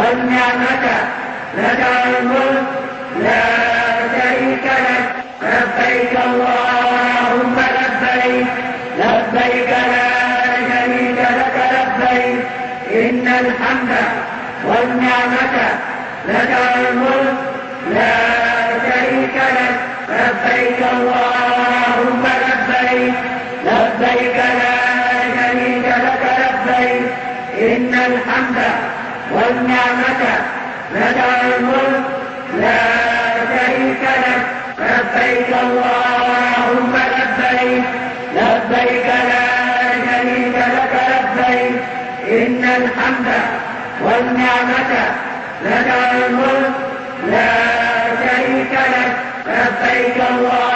والنعمة لك الملك لا شريك لك لبيك اللهم لبيك لبيك لا شريك لك لبيك إن الحمد والنعمة لك الملك لا شريك لك لبيك اللهم لبيك لبيك لا شريك لك لبيك إن الحمد والنعمة لك الملك لا شريك لك لبيك اللهم لبيك لبيك لا شريك لك لبيك إن الحمد والنعمة لك الملك لا شريك لك لبيك اللهم